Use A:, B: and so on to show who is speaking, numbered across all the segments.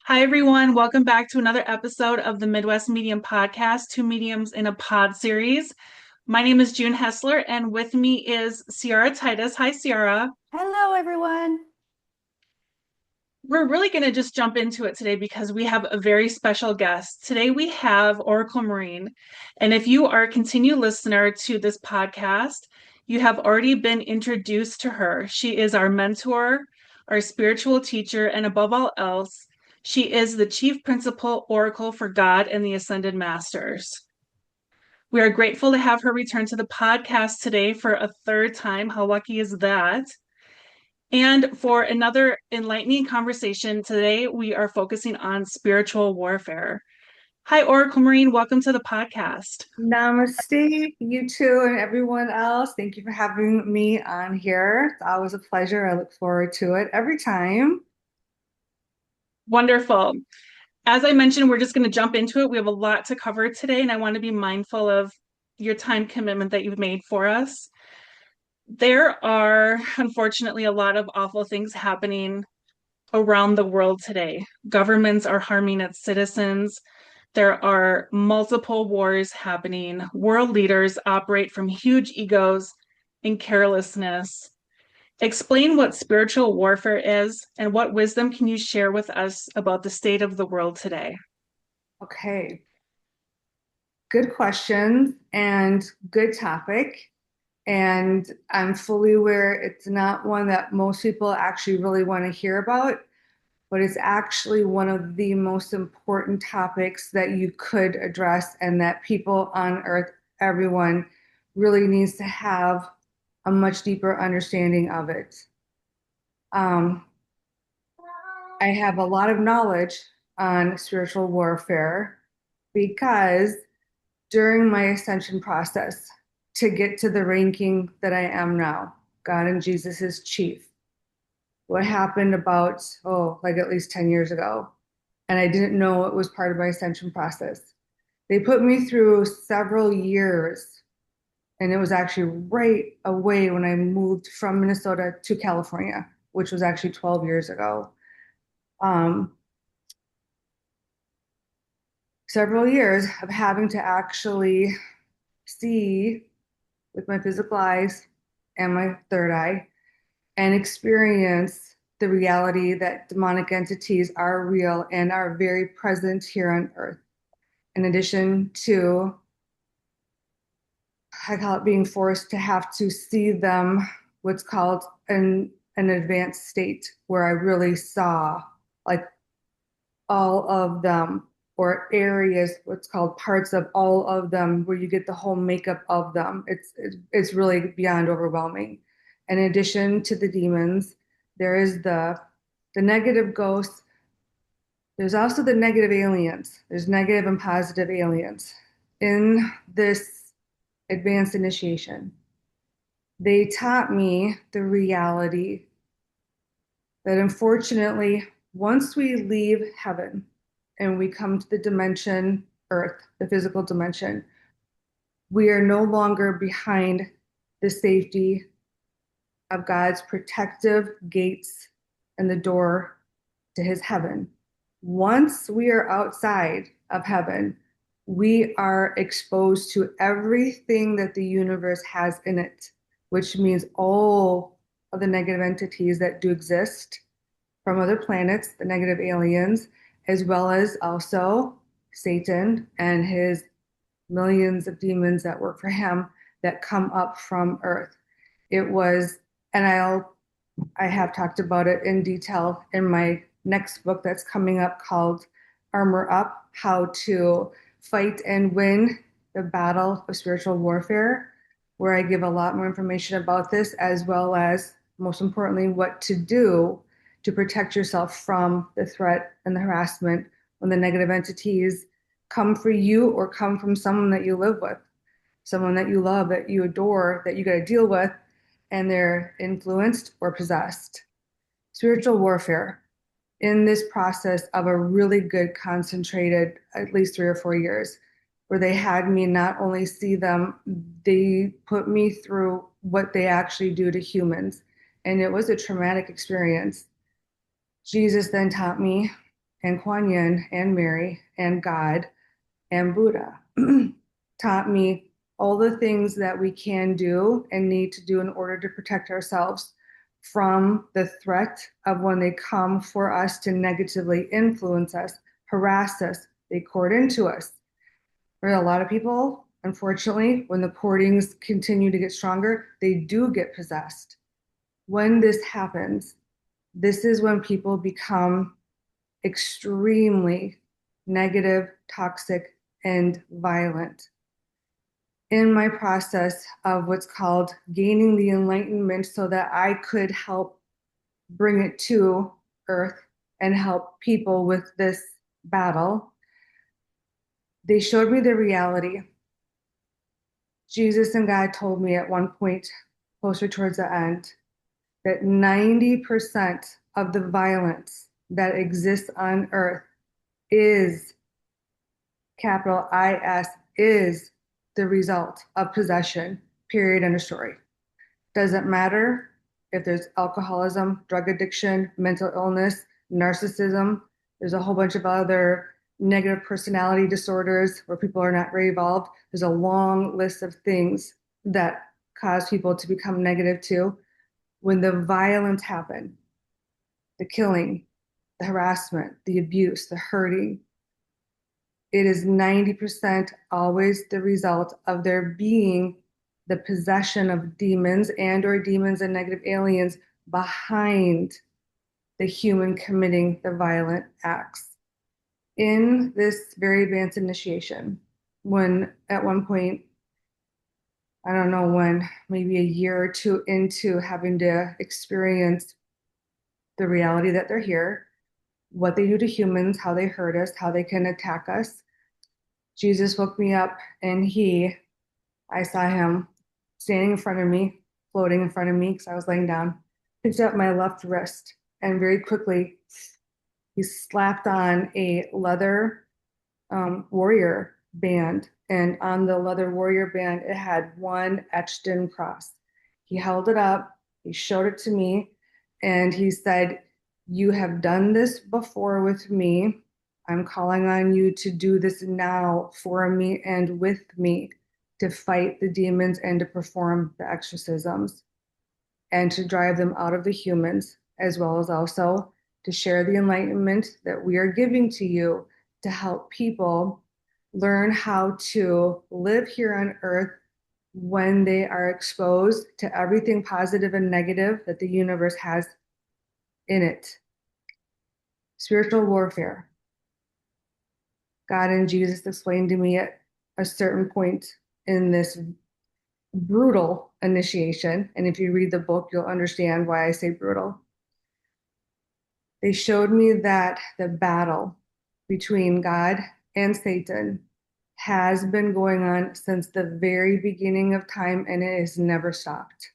A: Hi, everyone. Welcome back to another episode of the Midwest Medium Podcast, Two Mediums in a Pod series. My name is June Hessler, and with me is Ciara Titus. Hi, Ciara.
B: Hello, everyone.
A: We're really going to just jump into it today because we have a very special guest. Today we have Oracle Maureen. And if you are a continued listener to this podcast, you have already been introduced to her. She is our mentor, our spiritual teacher, and above all else, she is the chief principal oracle for God and the Ascended Masters. We are grateful to have her return to the podcast today for a third time. How lucky is that? And for another enlightening conversation today, we are focusing on spiritual warfare. Hi, Oracle Maureen. Welcome to the podcast.
B: Namaste, you two, and everyone else. Thank you for having me on here. It's always a pleasure. I look forward to it every time.
A: Wonderful. As I mentioned, we're just going to jump into it. We have a lot to cover today, and I want to be mindful of your time commitment that you've made for us. There are, unfortunately, a lot of awful things happening around the world today. Governments are harming its citizens. There are multiple wars happening. World leaders operate from huge egos and carelessness. Explain what spiritual warfare is and what wisdom can you share with us about the state of the world today?
B: Okay, good questions and good topic. And I'm fully aware it's not one that most people actually really want to hear about, but it's actually one of the most important topics that you could address and that people on earth, everyone, really needs to have a much deeper understanding of it. Um, I have a lot of knowledge on spiritual warfare because during my ascension process to get to the ranking that I am now, God and Jesus is chief. What happened about, like at least 10 years ago, and I didn't know it was part of my ascension process. They put me through several years, and it was actually right away when I moved from Minnesota to California, which was actually 12 years ago. Um, Several years of having to actually see with my physical eyes and my third eye and experience the reality that demonic entities are real and are very present here on earth. In addition to, I call it being forced to have to see them, what's called an advanced state, where I really saw like all of them or areas, what's called parts of all of them, where you get the whole makeup of them. It's really beyond overwhelming. In addition to the demons, there is the negative ghosts. There's also the negative aliens. There's negative and positive aliens. In this advanced initiation, they taught me the reality that unfortunately, once we leave heaven and we come to the dimension Earth, the physical dimension, we are no longer behind the safety of God's protective gates and the door to his heaven. Once we are outside of heaven, we are exposed to everything that the universe has in it, which means all of the negative entities that do exist from other planets, the negative aliens, as well as also Satan and his millions of demons that work for him that come up from Earth. It was, and I have talked about it in detail in my next book that's coming up called Armor Up: How to Fight and Win the Battle of Spiritual Warfare, where I give a lot more information about this, as well as, most importantly, what to do to protect yourself from the threat and the harassment when the negative entities come for you or come from someone that you live with, someone that you love, that you adore, that you got to deal with, and they're influenced or possessed. Spiritual warfare in this process of a really good concentrated at least 3 or 4 years where they had me not only see them, they put me through what they actually do to humans. And it was a traumatic experience. Jesus then taught me and Kuan Yin and Mary and God and Buddha taught me all the things that we can do and need to do in order to protect ourselves from the threat of when they come for us to negatively influence us, harass us, they court into us. For a lot of people, unfortunately, when the courtings continue to get stronger, they do get possessed. When this happens, this is when people become extremely negative, toxic, and violent. In my process of what's called gaining the enlightenment so that I could help bring it to earth and help people with this battle, they showed me the reality. Jesus and God told me at one point, closer towards the end, that 90% of the violence that exists on earth is, capital IS, is the result of possession, period, end of story. Doesn't matter if there's alcoholism, drug addiction, mental illness, narcissism. There's a whole bunch of other negative personality disorders where people are not very evolved. There's a long list of things that cause people to become negative too. When the violence happens, the killing, the harassment, the abuse, the hurting, it is 90% always the result of there being the possession of demons and or demons and negative aliens behind the human committing the violent acts. In this very advanced initiation, when at one point, I don't know when, maybe a year or two into having to experience the reality that they're here, what they do to humans, how they hurt us, how they can attack us, Jesus woke me up and I saw him standing in front of me, floating in front of me because I was laying down, picked up my left wrist, and very quickly he slapped on a leather warrior band. And on the leather warrior band, it had one etched in cross. He held it up, he showed it to me, and he said, "You have done this before with me. I'm calling on you to do this now for me and with me to fight the demons and to perform the exorcisms and to drive them out of the humans, as well as also to share the enlightenment that we are giving to you to help people learn how to live here on earth when they are exposed to everything positive and negative that the universe has in it. Spiritual warfare. God and Jesus explained to me at a certain point in this brutal initiation, and if you read the book, you'll understand why I say brutal. They showed me that the battle between God and Satan has been going on since the very beginning of time and it has never stopped.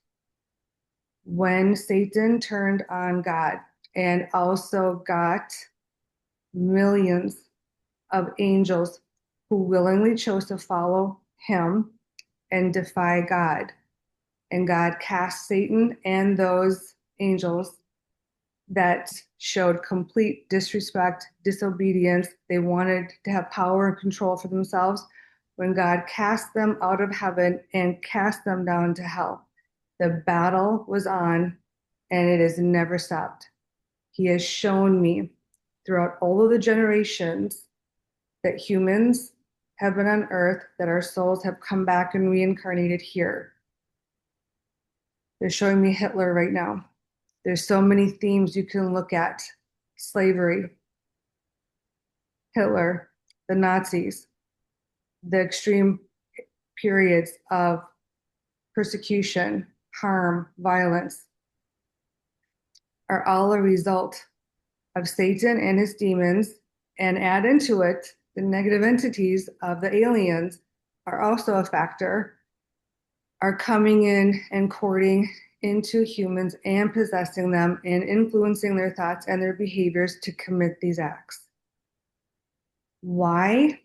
B: When Satan turned on God and also got millions of angels who willingly chose to follow him and defy God, and God cast Satan and those angels that showed complete disrespect, disobedience. They wanted to have power and control for themselves. When God cast them out of heaven and cast them down to hell, the battle was on and it has never stopped. He has shown me throughout all of the generations that humans have been on earth, that our souls have come back and reincarnated here. They're showing me Hitler right now. There's so many themes you can look at. Slavery, Hitler, the Nazis, the extreme periods of persecution, harm, violence are all a result of Satan and his demons, and add into it the negative entities of the aliens are also a factor, are coming in and courting into humans and possessing them and influencing their thoughts and their behaviors to commit these acts. Why?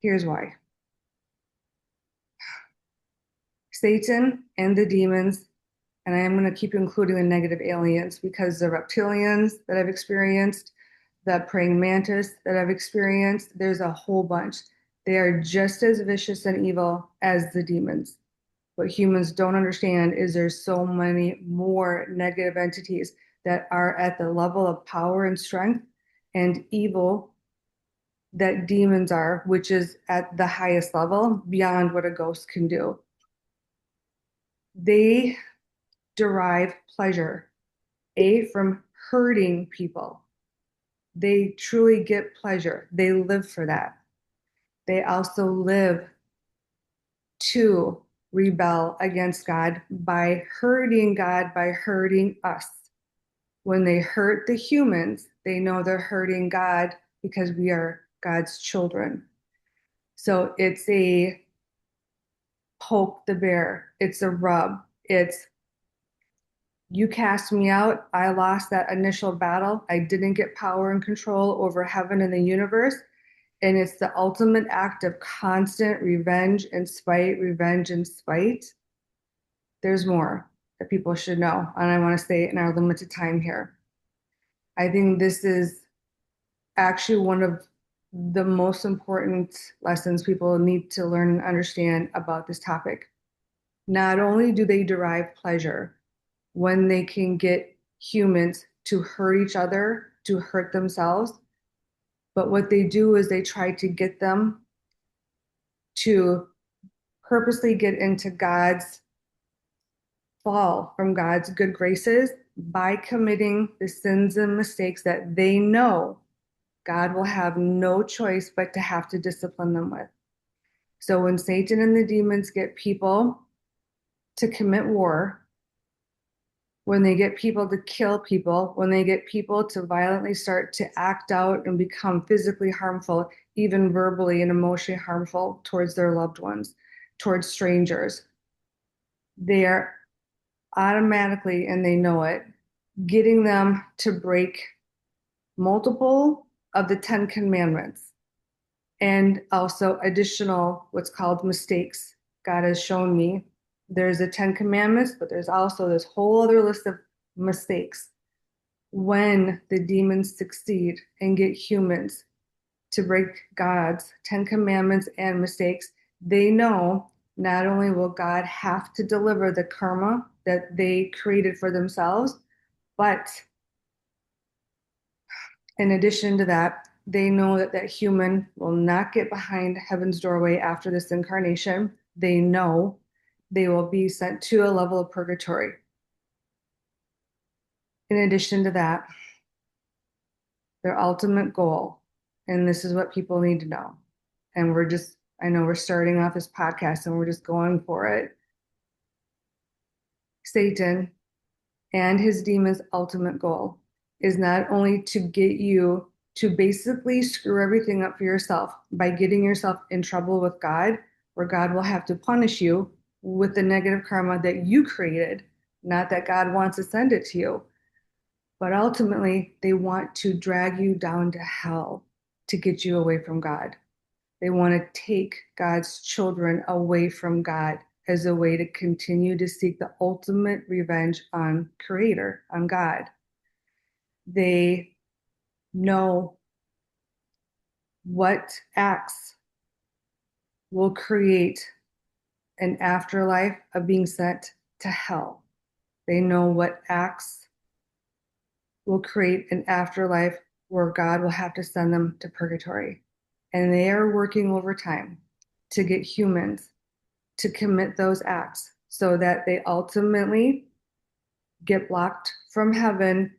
B: Here's why. Satan and the demons, and I am going to keep including the negative aliens because the reptilians that I've experienced, the praying mantis that I've experienced. There's a whole bunch. They are just as vicious and evil as the demons. What humans don't understand is there's so many more negative entities that are at the level of power and strength and evil that demons are, which is at the highest level beyond what a ghost can do. They derive pleasure, from hurting people. They truly get pleasure. They live for that. They also live to rebel against God by hurting us. When they hurt the humans, they know they're hurting God because we are God's children. So it's a poke the bear, it's a rub, it's you cast me out. I lost that initial battle. I didn't get power and control over heaven and the universe. And it's the ultimate act of constant revenge and spite. There's more that people should know. And I want to say it in our limited time here. I think this is actually one of the most important lessons people need to learn and understand about this topic. Not only do they derive pleasure when they can get humans to hurt each other, to hurt themselves, but what they do is they try to get them to purposely get into God's fall from God's good graces by committing the sins and mistakes that they know God will have no choice but to have to discipline them with. So when Satan and the demons get people to commit war, when they get people to kill people, when they get people to violently start to act out and become physically harmful, even verbally and emotionally harmful towards their loved ones, towards strangers, they are automatically, and they know it, getting them to break multiple of the 10 commandments and also additional what's called mistakes. God has shown me there's the 10 commandments, but there's also this whole other list of mistakes. When the demons succeed and get humans to break God's 10 commandments and mistakes, they know not only will God have to deliver the karma that they created for themselves, but in addition to that, they know that that human will not get behind heaven's doorway after this incarnation. They know they will be sent to a level of purgatory. In addition to that, their ultimate goal, and this is what people need to know, and I know we're starting off this podcast and we're just going for it. Satan and his demon's ultimate goal is not only to get you to basically screw everything up for yourself by getting yourself in trouble with God, where God will have to punish you with the negative karma that you created, not that God wants to send it to you. But ultimately, they want to drag you down to hell to get you away from God. They want to take God's children away from God as a way to continue to seek the ultimate revenge on Creator, on God. They know what acts will create an afterlife of being sent to hell. They know what acts will create an afterlife where God will have to send them to purgatory. And they are working overtime to get humans to commit those acts so that they ultimately get blocked from heaven.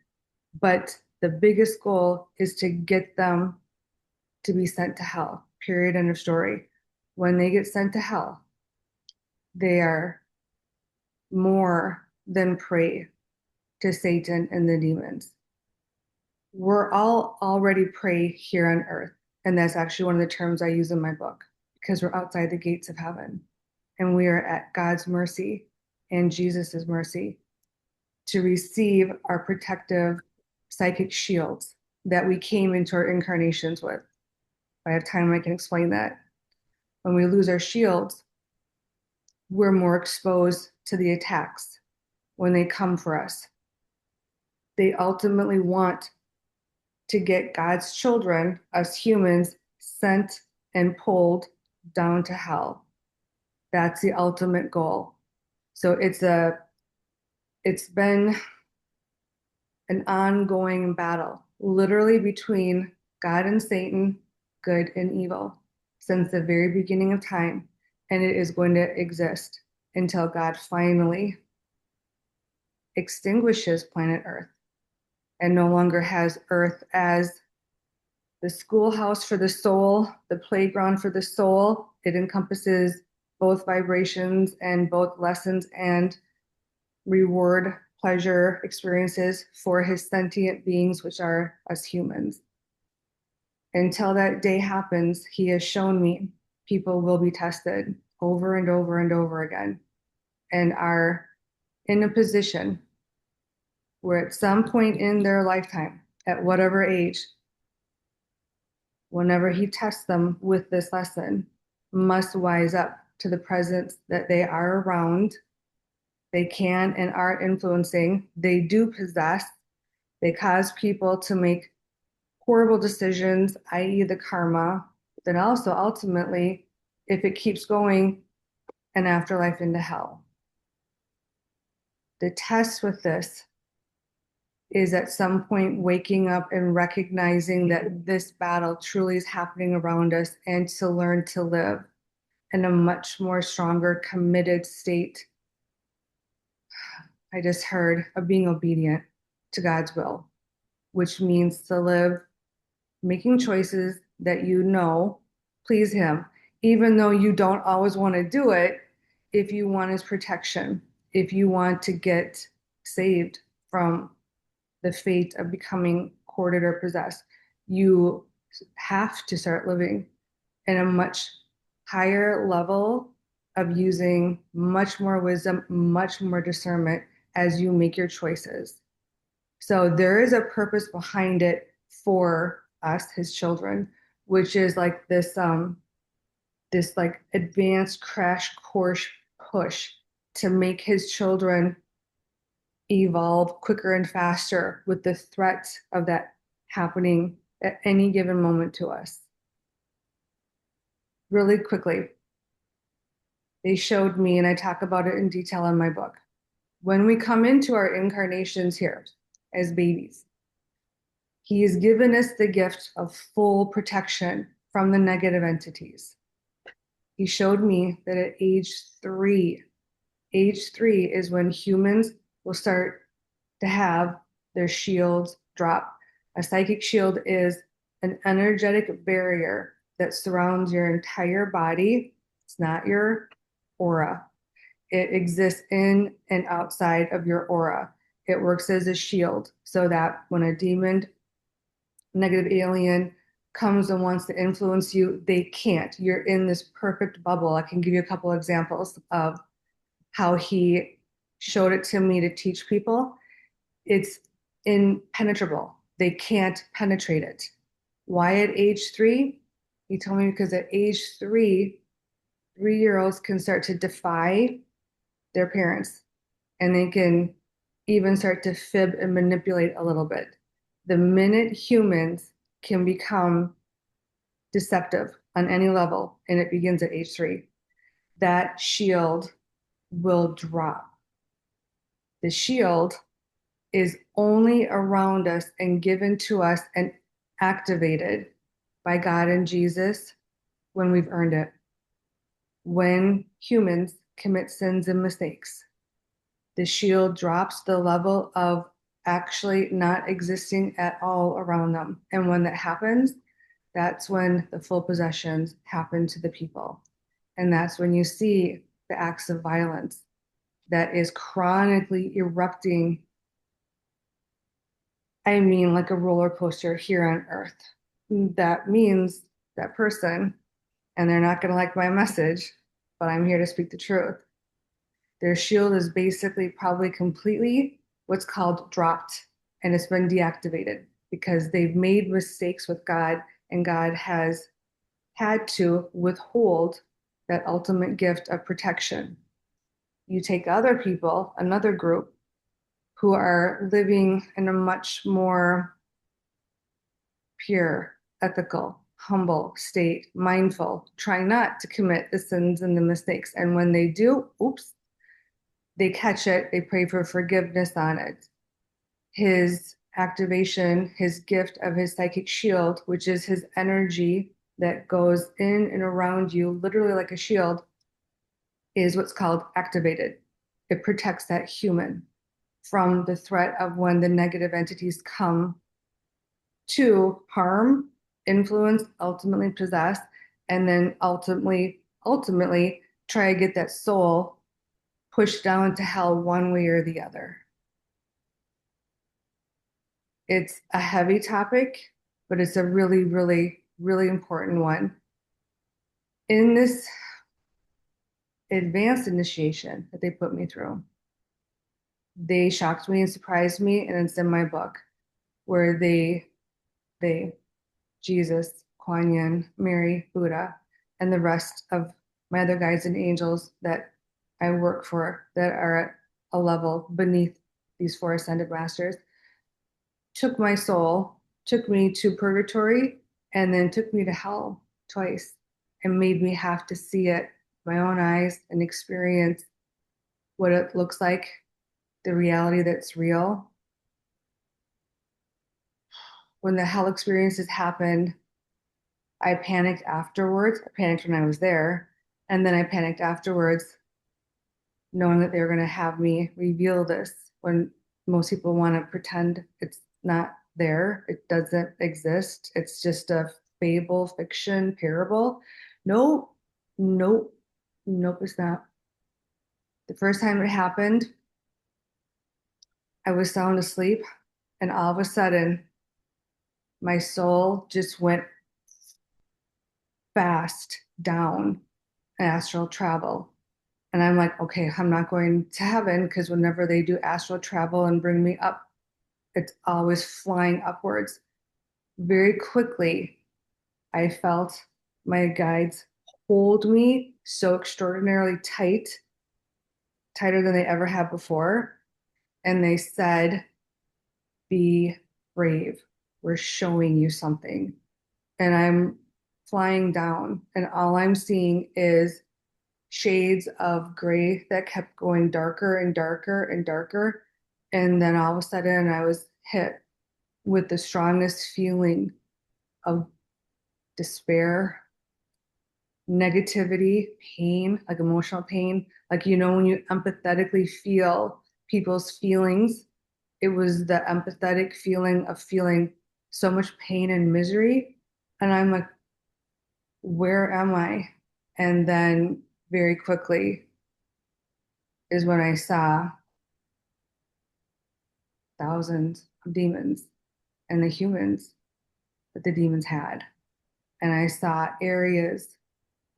B: But the biggest goal is to get them to be sent to hell, period, end of story. When they get sent to hell, they are more than prey to Satan and the demons. We're all already prey here on earth. And that's actually one of the terms I use in my book because we're outside the gates of heaven and we are at God's mercy and Jesus's mercy to receive our protective psychic shields that we came into our incarnations with. If I have time, I can explain that. When we lose our shields, we're more exposed to the attacks when they come for us. They ultimately want to get God's children, us humans, sent and pulled down to hell. That's the ultimate goal. So it's been an ongoing battle, literally between God and Satan, good and evil, since the very beginning of time. And it is going to exist until God finally extinguishes planet Earth and no longer has Earth as the schoolhouse for the soul, the playground for the soul. It encompasses both vibrations and both lessons and reward, pleasure experiences for his sentient beings, which are us humans. Until that day happens, he has shown me people will be tested over and over and over again and are in a position where at some point in their lifetime, at whatever age, whenever he tests them with this lesson, must wise up to the presence that they are around, they can and are influencing, they do possess, they cause people to make horrible decisions, i.e., the karma, but then also ultimately, if it keeps going, an afterlife into hell. The test with this is at some point waking up and recognizing that this battle truly is happening around us and to learn to live in a much more stronger, committed state. I just heard of being obedient to God's will, which means to live making choices that you know please Him, even though you don't always want to do it if you want His protection, if you want to get saved from the fate of becoming courted or possessed. You have to start living in a much higher level of using much more wisdom, much more discernment as you make your choices. So there is a purpose behind it for us, his children, which is like this like advanced crash course push to make his children evolve quicker and faster with the threat of that happening at any given moment to us. Really quickly, they showed me, and I talk about it in detail in my book. When we come into our incarnations here as babies, he has given us the gift of full protection from the negative entities. He showed me that at age three is when humans will start to have their shields drop. A psychic shield is an energetic barrier that surrounds your entire body. It's not your aura. It exists in and outside of your aura. It works as a shield so that when a demon, negative alien comes and wants to influence you, they can't. You're in this perfect bubble. I can give you a couple examples of how he showed it to me to teach people. It's impenetrable. They can't penetrate it. Why at age three? He told me because at age three, 3 year olds can start to defy their parents and they can even start to fib and manipulate a little bit. The minute humans can become deceptive on any level, and it begins at age three, that shield will drop. The shield is only around us and given to us and activated by God and Jesus when we've earned it. When humans commit sins and mistakes, the shield drops the level of actually not existing at all around them. And when that happens, that's when the full possessions happen to the people. And that's when you see the acts of violence that is chronically erupting. I mean, like a roller coaster here on Earth. That means that person, and they're not going to like my message, but I'm here to speak the truth. Their shield is basically probably completely what's called dropped, and it's been deactivated because they've made mistakes with God, and God has had to withhold that ultimate gift of protection. You take other people, another group, who are living in a much more pure, ethical, humble state, mindful, trying not to commit the sins and the mistakes. And when they do, oops, they catch it, they pray for forgiveness on it. His activation, his gift of his psychic shield, which is his energy that goes in and around you, literally like a shield, is what's called activated. It protects that human from the threat of when the negative entities come to harm, influence, ultimately possess, and then ultimately try to get that soul pushed down to hell one way or the other. It's a heavy topic, but it's a really, really, really important one. In this advanced initiation that they put me through, they shocked me and surprised me, and it's in my book where they, Jesus, Kuan Yin, Mary, Buddha, and the rest of my other guides and angels that I work for that are at a level beneath these four ascended masters took my soul, took me to purgatory, and then took me to hell twice and made me have to see it with my own eyes and experience what it looks like, the reality that's real. When the hell experiences happened, I panicked afterwards. I panicked when I was there, and then I panicked afterwards, knowing that they were going to have me reveal this when most people want to pretend it's not there. It doesn't exist. It's just a fable, fiction, parable. Nope, nope, nope, it's not. The first time it happened, I was sound asleep, and all of a sudden, my soul just went fast down astral travel. And I'm like, okay, I'm not going to heaven because whenever they do astral travel and bring me up, it's always flying upwards. Very quickly, I felt my guides hold me so extraordinarily tight, tighter than they ever have before. And they said, be brave. We're showing you something. And I'm flying down, and all I'm seeing is shades of gray that kept going darker and darker and darker. And then all of a sudden, I was hit with the strongest feeling of despair, negativity, pain, like emotional pain. Like, when you empathetically feel people's feelings, it was the empathetic feeling of feeling so much pain and misery. And I'm like, where am I? And then very quickly is when I saw thousands of demons and the humans that the demons had. And I saw areas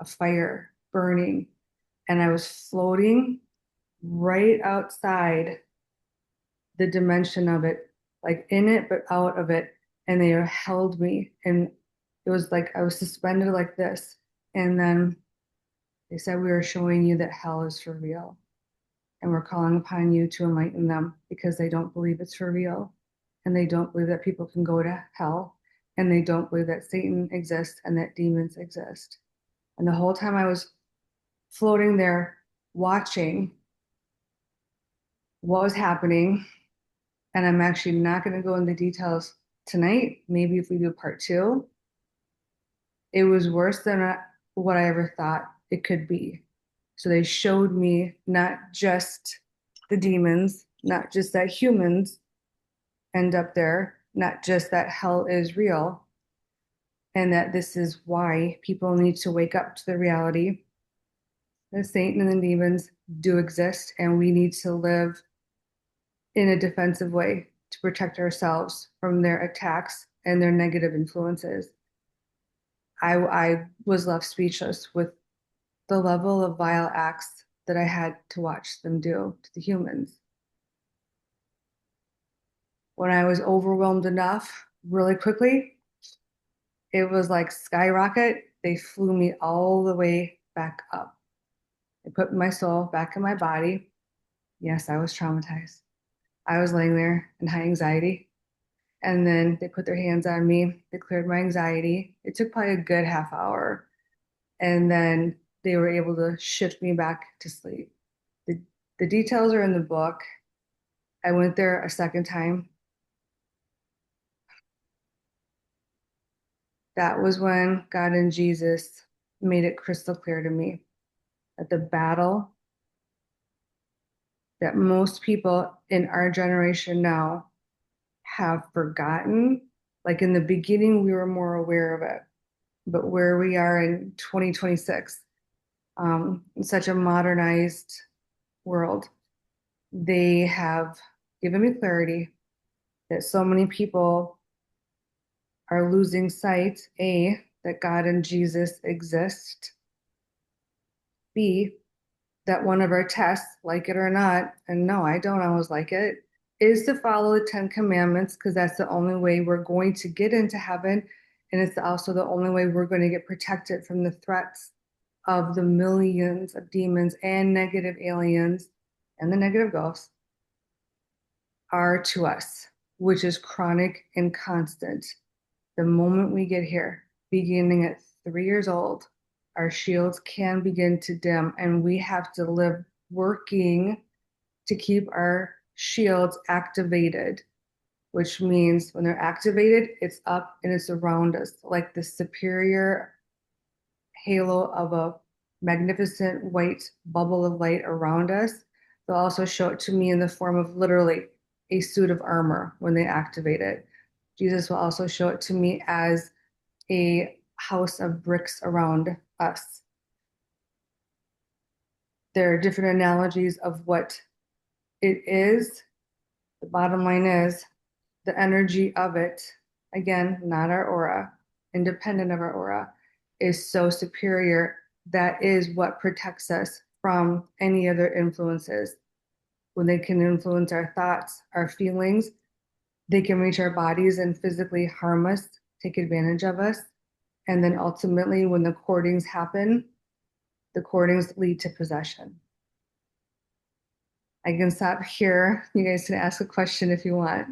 B: of fire burning, and I was floating right outside the dimension of it, like in it, but out of it. And they held me, and it was like I was suspended like this. And then they said, we are showing you that hell is for real. And we're calling upon you to enlighten them because they don't believe it's for real. And they don't believe that people can go to hell. And they don't believe that Satan exists and that demons exist. And the whole time I was floating there watching what was happening, and I'm actually not going to go into details tonight. Maybe if we do part two, it was worse than what I ever thought it could be. So they showed me not just the demons, not just that humans end up there, not just that hell is real, and that this is why people need to wake up to the reality that Satan and the demons do exist, and we need to live in a defensive way to protect ourselves from their attacks and their negative influences. I was left speechless with the level of vile acts that I had to watch them do to the humans. When I was overwhelmed enough, really quickly, it was like skyrocket. They flew me all the way back up. They put my soul back in my body. Yes, I was traumatized. I was laying there in high anxiety, And then they put their hands on me. They cleared my anxiety. It took probably a good half hour. And then they were able to shift me back to sleep. The, the details are in the book. I went there a second time. That was when God and Jesus made it crystal clear to me that the battle that most people in our generation now have forgotten. Like in the beginning, we were more aware of it, but where we are in 2026, in such a modernized world, they have given me clarity that so many people are losing sight, A, that God and Jesus exist, B, that one of our tests, like it or not, and no, I don't always like it, is to follow the Ten Commandments because that's the only way we're going to get into heaven. And it's also the only way we're going to get protected from the threats of the millions of demons and negative aliens and the negative ghosts are to us, which is chronic and constant. The moment we get here, beginning at 3 years old, our shields can begin to dim, and we have to live working to keep our shields activated, which means when they're activated, it's up and it's around us, like the superior halo of a magnificent white bubble of light around us. They'll also show it to me in the form of literally a suit of armor when they activate it. Jesus will also show it to me as a house of bricks around us. There are different analogies of what it is. The bottom line is the energy of it, again, not our aura, independent of our aura, is so superior. That is what protects us from any other influences. When they can influence our thoughts, our feelings, they can reach our bodies and physically harm us, take advantage of us. And then ultimately, when the courtings happen, the courtings lead to possession. I can stop here. You guys can ask a question if you want.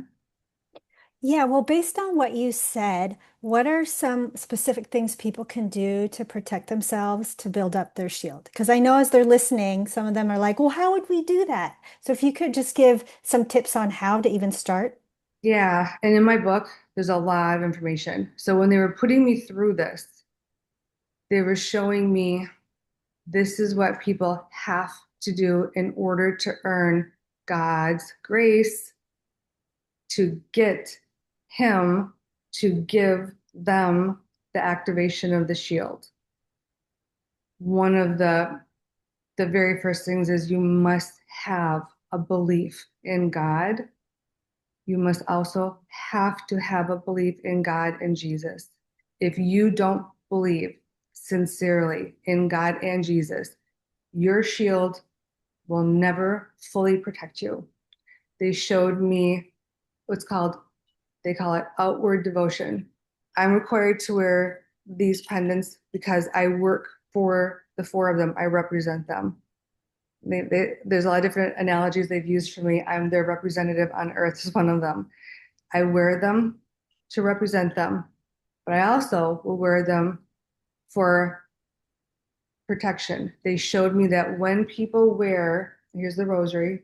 C: Yeah, well, based on what you said, what are some specific things people can do to protect themselves to build up their shield? Because I know as they're listening, some of them are like, well, how would we do that? So if you could just give some tips on how to even start.
B: Yeah, and in my book, there's a lot of information. So when they were putting me through this, they were showing me this is what people have to do in order to earn God's grace to get Him to give them the activation of the shield. One of the very first things is you must have a belief in God. You must also have to have a belief in God and Jesus. If you don't believe sincerely in God and Jesus, your shield will never fully protect you. They showed me what's called, they call it outward devotion. I'm required to wear these pendants because I work for the four of them. I represent them. There's a lot of different analogies they've used for me. I'm their representative on earth is one of them. I wear them to represent them, but I also will wear them for protection. They showed me that when people wear, here's the rosary,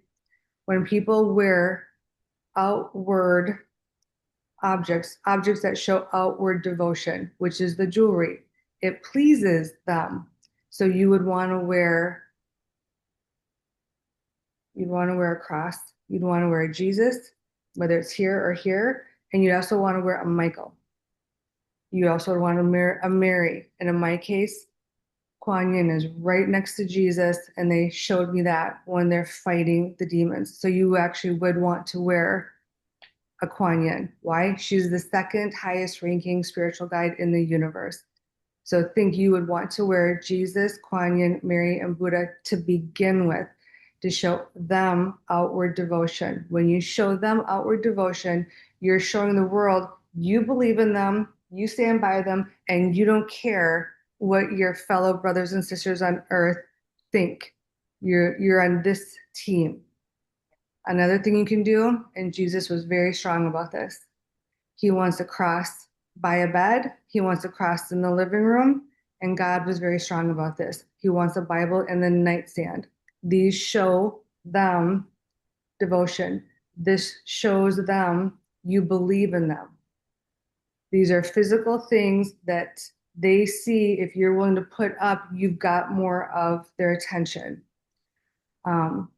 B: when people wear outward objects that show outward devotion, which is the jewelry, it pleases them. So you'd want to wear a cross, you'd want to wear a Jesus, whether it's here or here, and you'd also want to wear a Michael. You also want to wear a Mary. And in my case, Kuan Yin is right next to Jesus, and they showed me that when they're fighting the demons. So you actually would want to wear a Kuan Yin. Why? She's the second highest ranking spiritual guide in the universe. So think you would want to wear Jesus, Kuan Yin, Mary, and Buddha to begin with to show them outward devotion. When you show them outward devotion, you're showing the world you believe in them, you stand by them, and you don't care what your fellow brothers and sisters on earth think. You're on this team. Another thing you can do, and Jesus was very strong about this, He wants a cross by a bed. He wants a cross in the living room. And God was very strong about this. He wants a Bible in the nightstand. These show them devotion. This shows them you believe in them. These are physical things that they see. If you're willing to put up, you've got more of their attention. Um,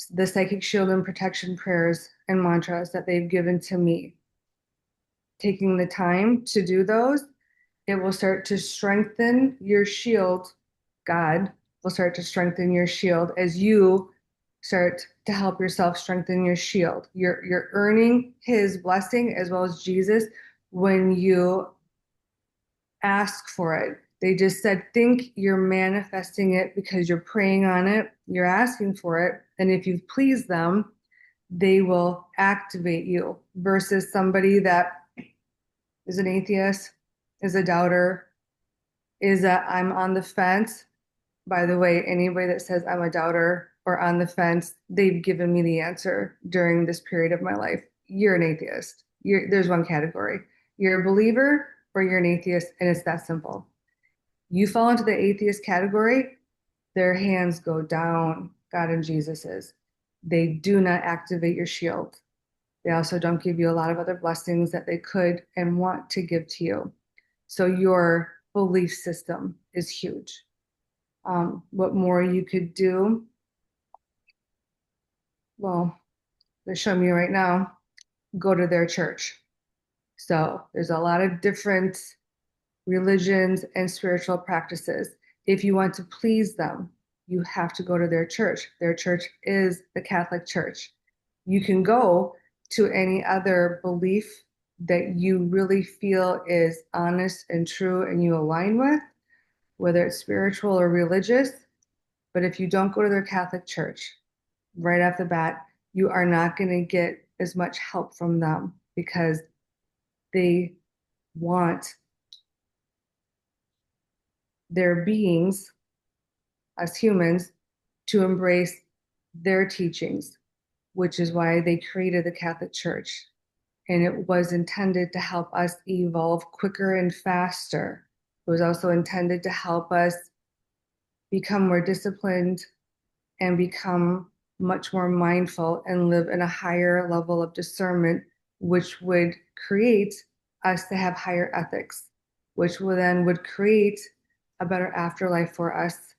B: the psychic shield and protection prayers and mantras that they've given to me. Taking the time to do those, it will start to strengthen your shield. God will start to strengthen your shield as you start to help yourself strengthen your shield. You're earning his blessing as well as Jesus when you ask for it. They just said, think you're manifesting it because you're praying on it, you're asking for it, and if you've pleased them, they will activate you versus somebody that is an atheist, is a doubter, is that I'm on the fence. By the way, anybody that says I'm a doubter or on the fence, they've given me the answer during this period of my life. You're an atheist. There's one category. You're a believer or you're an atheist, and it's that simple. You fall into the atheist category, their hands go down, God and Jesus's. They do not activate your shield. They also don't give you a lot of other blessings that they could and want to give to you. So your belief system is huge. What more you could do? Well, they're showing me right now, go to their church. So there's a lot of different religions and spiritual practices. If you want to please them, you have to go to their church. Their church is the Catholic Church. You can go to any other belief that you really feel is honest and true and you align with, whether it's spiritual or religious. But if you don't go to their Catholic Church, right off the bat, you are not going to get as much help from them because they want their beings, as humans, to embrace their teachings, which is why they created the Catholic Church. And it was intended to help us evolve quicker and faster. It was also intended to help us become more disciplined and become much more mindful and live in a higher level of discernment, which would create us to have higher ethics, which will then would create a better afterlife for us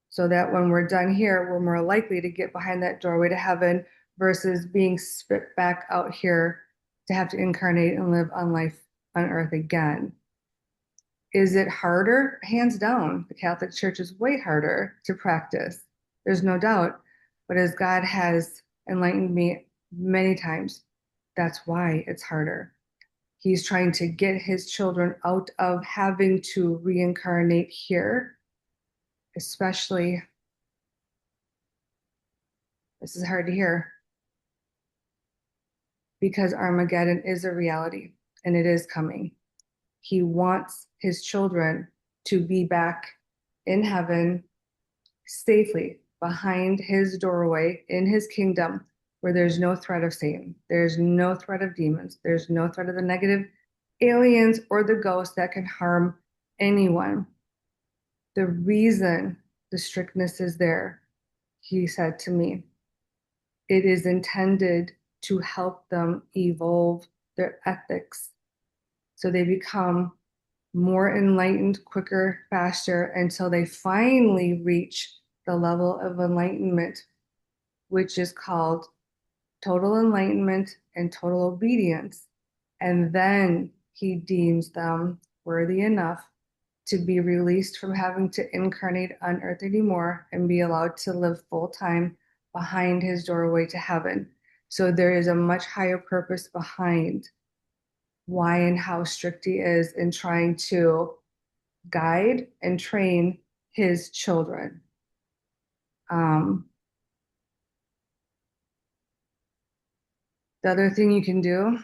B: so that when we're done here, we're more likely to get behind that doorway to heaven versus being spit back out here to have to incarnate and live on life on earth again. Is it harder? Hands down, the Catholic Church is way harder to practice. There's no doubt. But as God has enlightened me many times, that's why it's harder. He's trying to get his children out of having to reincarnate here, especially, this is hard to hear, because Armageddon is a reality and it is coming. He wants his children to be back in heaven safely behind his doorway in his kingdom where there's no threat of Satan, there's no threat of demons, there's no threat of the negative aliens or the ghosts that can harm anyone. The reason the strictness is there, he said to me, it is intended to help them evolve their ethics so they become more enlightened quicker, faster, until they finally reach the level of enlightenment, which is called total enlightenment and total obedience. And then he deems them worthy enough to be released from having to incarnate on earth anymore and be allowed to live full time behind his doorway to heaven. So there is a much higher purpose behind why and how strict he is in trying to guide and train his children. The other thing you can do,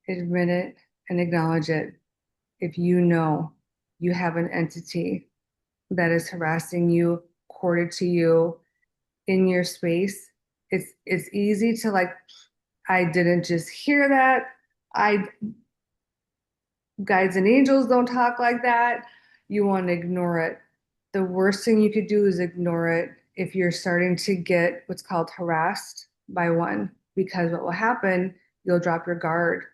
B: admit it and acknowledge it. If you know you have an entity that is harassing you, quartered to you in your space, it's easy to like, I didn't just hear that. I Guides and angels don't talk like that. You want to ignore it. The worst thing you could do is ignore it if you're starting to get what's called harassed by one, because what will happen, you'll drop your guard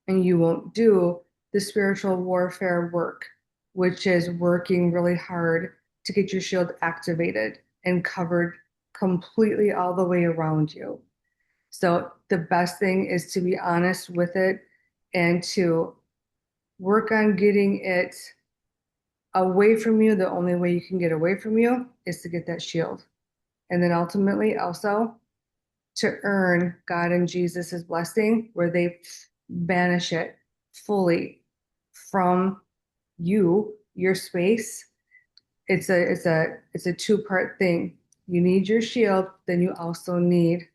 B: and you won't do the spiritual warfare work, which is working really hard to get your shield activated and covered completely all the way around you. So the best thing is to be honest with it and to work on getting it away from you. The only way you can get away from you is to get that shield. And then ultimately also to earn God and Jesus's blessing where they banish it fully from you, your space. It's a two-part thing. You need your shield, then you also need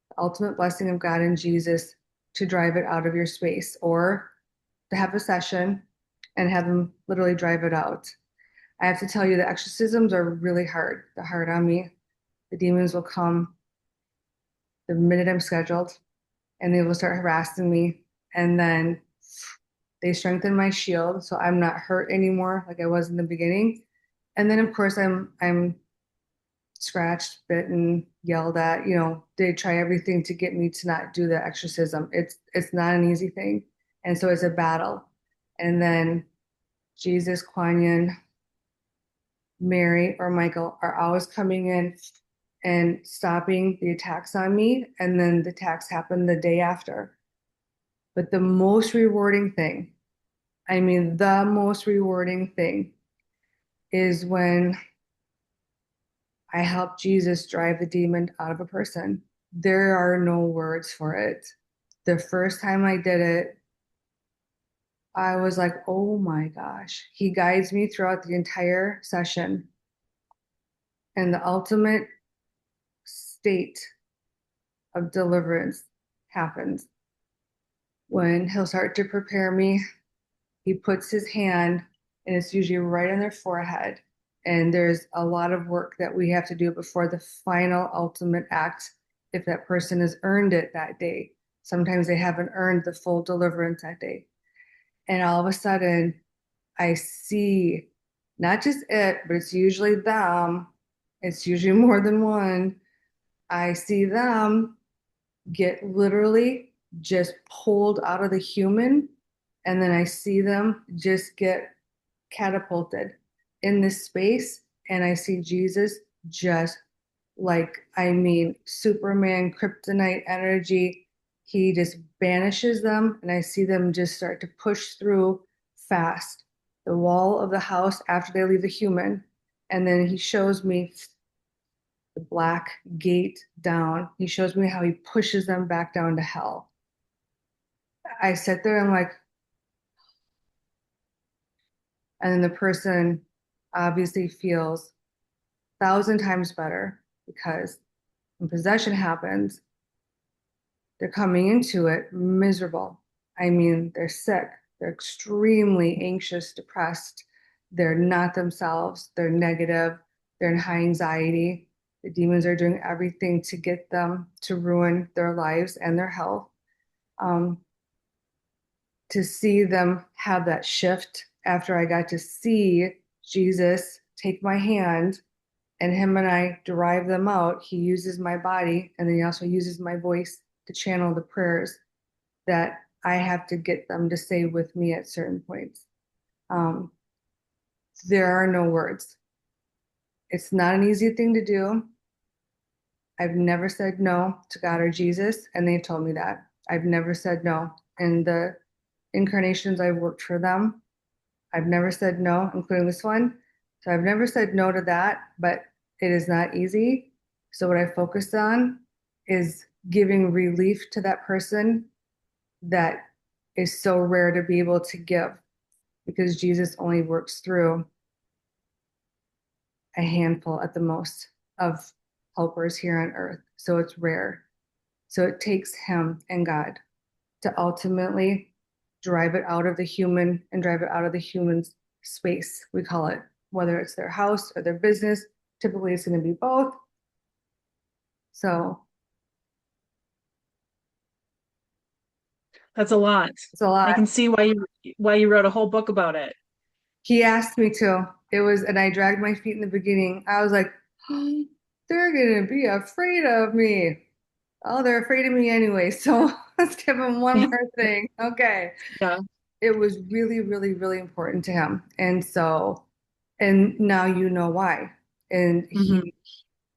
B: the ultimate blessing of God and Jesus to drive it out of your space, or to have a session and have them literally drive it out. I have to tell you, the exorcisms are really hard. They're hard on me. The demons will come the minute I'm scheduled and they will start harassing me. And then they strengthen my shield so I'm not hurt anymore like I was in the beginning. And then of course I'm scratched, bitten, yelled at. They try everything to get me to not do the exorcism. It's not an easy thing. And so it's a battle. And then Jesus, Kuan Yin, Mary, or Michael are always coming in and stopping the attacks on me. And then the attacks happen the day after. But the most rewarding thing, I mean, the most rewarding thing is when I help Jesus drive the demon out of a person. There are no words for it. The first time I did it, I was like, oh my gosh. He guides me throughout the entire session. And the ultimate state of deliverance happens when he'll start to prepare me. He puts his hand, and it's usually right on their forehead. And there's a lot of work that we have to do before the final ultimate act, if that person has earned it that day. Sometimes they haven't earned the full deliverance that day. And all of a sudden, I see not just it, but it's usually them. It's usually more than one. I see them get literally just pulled out of the human, and then I see them just get catapulted in this space, and I see Jesus just like, I mean, Superman, kryptonite energy. He just banishes them, and I see them just start to push through fast the wall of the house after they leave the human. And then he shows me the black gate down. He shows me how he pushes them back down to hell. I sit there and like, and then the person obviously feels 1,000 times better because when possession happens, they're coming into it miserable. I mean, they're sick, they're extremely anxious, depressed, they're not themselves, they're negative, they're in high anxiety. The demons are doing everything to get them to ruin their lives and their health. To see them have that shift after I got to see Jesus take my hand and him and I drive them out. He uses my body, and then he also uses my voice to channel the prayers that I have to get them to say with me at certain points. There are no words. It's not an easy thing to do. I've never said no to God or Jesus, and they've told me that. I've never said no. And the incarnations I've worked for them, I've never said no, including this one. So I've never said no to that, but it is not easy. So what I focused on is giving relief to that person that is so rare to be able to give, because Jesus only works through a handful at the most of helpers here on earth. So it's rare. So it takes him and God to ultimately drive it out of the human and drive it out of the human's space, we call it, whether it's their house or their business. Typically, it's going to be both. So
A: That's a lot.
B: it's a
A: I
B: lot.
A: can see why you wrote a whole book about it.
B: He asked me to. It was, and I dragged my feet in the beginning. I was like, oh, they're gonna be afraid of me. Oh, they're afraid of me anyway. So let's give them one more thing. Okay.
A: Yeah.
B: It was really, really, really important to him. And so, and now you know why. And
A: Hmm.
B: he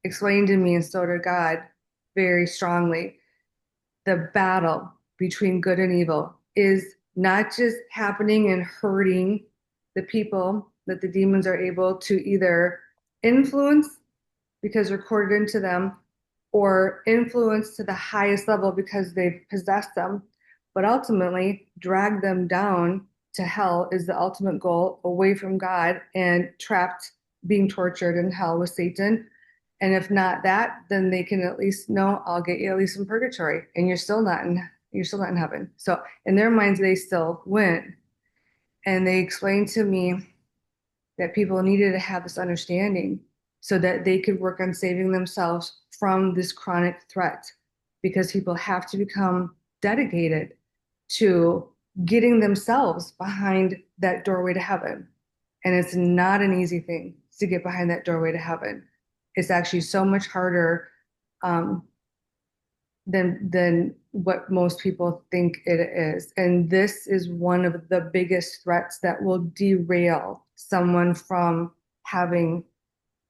B: explained to me, and so did God, very strongly, the battle between good and evil is not just happening and hurting the people that the demons are able to either influence because they're corded into them or influence to the highest level because they've possessed them, but ultimately drag them down to hell is the ultimate goal, away from God and trapped, being tortured in hell with Satan. And if not that, then they can at least know I'll get you at least in purgatory, and you're still not in heaven. So in their minds, they still win. And they explained to me that people needed to have this understanding so that they could work on saving themselves from this chronic threat, because people have to become dedicated to getting themselves behind that doorway to heaven. And it's not an easy thing to get behind that doorway to heaven. It's actually so much harder um, than what most people think it is. And this is one of the biggest threats that will derail someone from having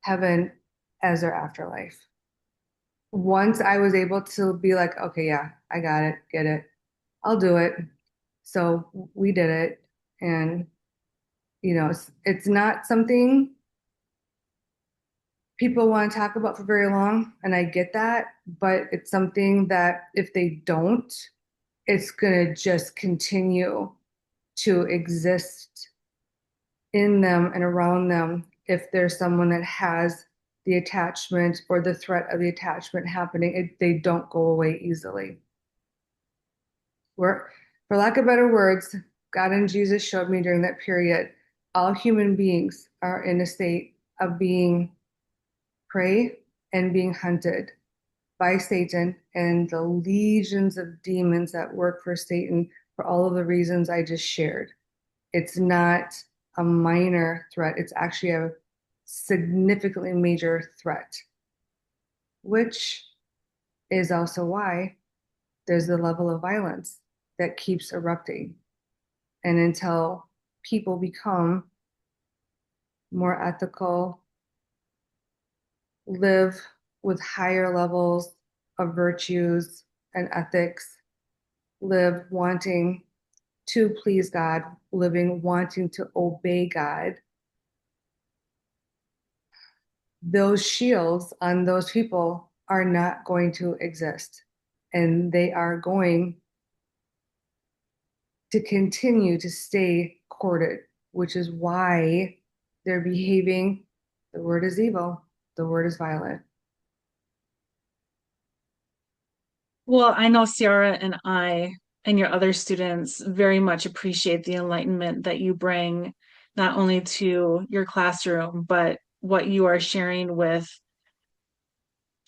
B: heaven as their afterlife. Once I was able to be like, okay, yeah, I got it, get it, I'll do it. So we did it. And, it's not something people want to talk about for very long. And I get that. But it's something that if they don't, it's going to just continue to exist in them and around them if there's someone that has the attachment or the threat of the attachment happening. They don't go away easily. For lack of better words, God and Jesus showed me during that period, all human beings are in a state of being prey and being hunted by Satan and the legions of demons that work for Satan for all of the reasons I just shared. It's not a minor threat, it's actually a significantly major threat, which is also why there's the level of violence that keeps erupting. And until people become more ethical, live with higher levels of virtues and ethics, live wanting to please God, living wanting to obey God, those shields on those people are not going to exist. And they are going to continue to stay corded, which is why they're behaving. The word is evil, the word is violent.
A: Well, I know Ciara and I and your other students very much appreciate the enlightenment that you bring not only to your classroom, but what you are sharing with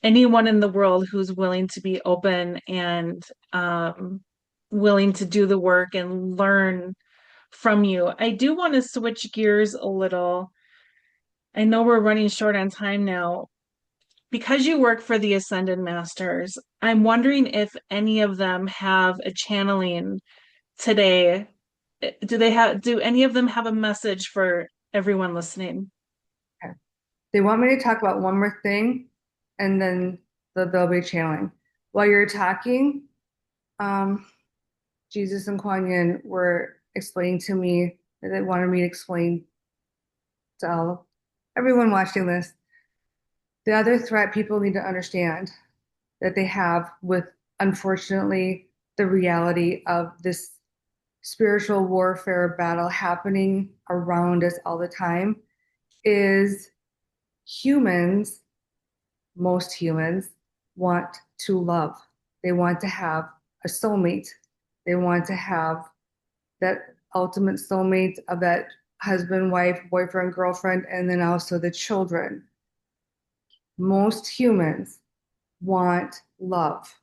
A: anyone in the world who's willing to be open and willing to do the work and learn from you. I do want to switch gears a little. I know we're running short on time now. Because you work for the Ascended Masters, I'm wondering if any of them have a channeling today. Do any of them have a message for everyone listening?
B: Okay. They want me to talk about one more thing, and then they'll be channeling. While you're talking, um, Jesus and Kuan Yin were explaining to me that they wanted me to explain to everyone watching this. The other threat people need to understand that they have with, unfortunately, the reality of this spiritual warfare battle happening around us all the time is humans, most humans, want to love. They want to have a soulmate. They want to have that ultimate soulmate of that husband, wife, boyfriend, girlfriend, and then also the children. Most humans want love.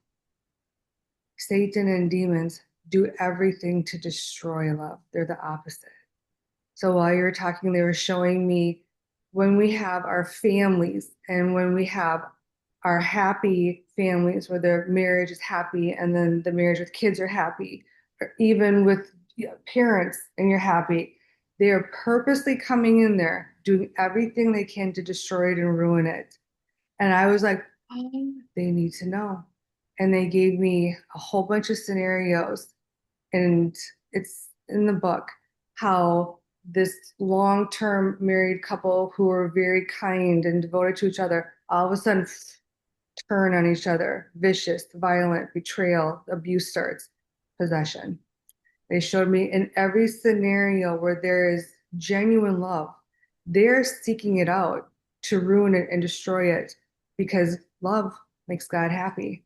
B: Satan and demons do everything to destroy love. They're the opposite. So while you're talking, they were showing me when we have our families and when we have our happy families where their marriage is happy and then the marriage with kids are happy, or even with parents and you're happy, they are purposely coming in there, doing everything they can to destroy it and ruin it. And I was like, oh, they need to know. And they gave me a whole bunch of scenarios, and it's in the book how this long-term married couple who were very kind and devoted to each other all of a sudden turn on each other, vicious, violent, betrayal, abuse starts, possession. They showed me in every scenario where there is genuine love, they're seeking it out to ruin it and destroy it because love makes God happy.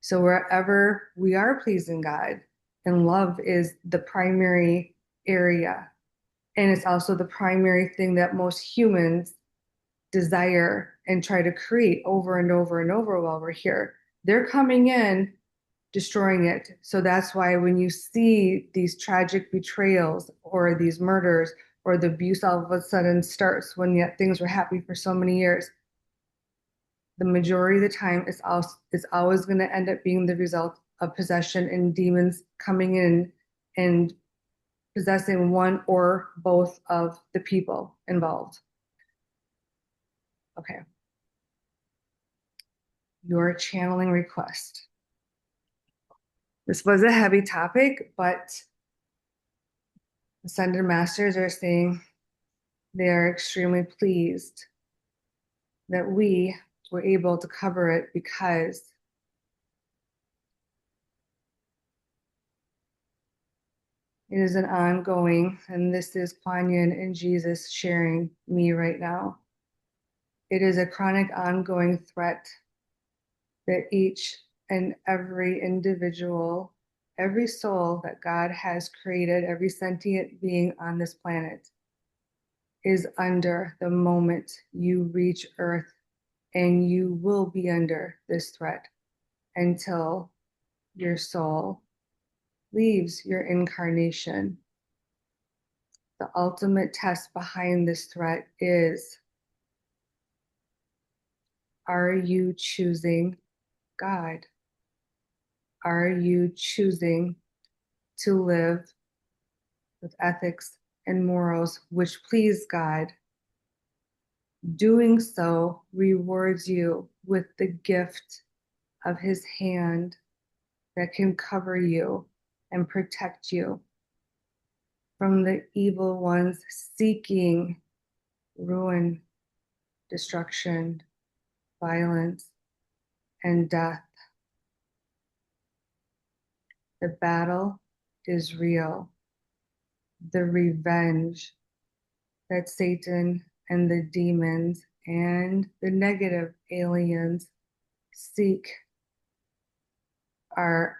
B: So wherever we are pleasing God, and love is the primary area, and it's also the primary thing that most humans desire and try to create over and over and over while we're here. They're coming in, destroying it. So that's why when you see these tragic betrayals or these murders or the abuse all of a sudden starts when yet things were happy for so many years, the majority of the time it's always going to end up being the result of possession and demons coming in and possessing one or both of the people involved. Okay. Your channeling request. This was a heavy topic, but Ascended Masters are saying they are extremely pleased that we were able to cover it because it is an ongoing, and this is Kuan Yin and Jesus sharing me right now. It is a chronic, ongoing threat that each and every individual, every soul that God has created, every sentient being on this planet is under the moment you reach Earth, and you will be under this threat until your soul leaves your incarnation. The ultimate test behind this threat is, are you choosing God? Are you choosing to live with ethics and morals which please God? Doing so rewards you with the gift of His hand that can cover you and protect you from the evil ones seeking ruin, destruction, violence, and death. The battle is real. The revenge that Satan and the demons and the negative aliens seek are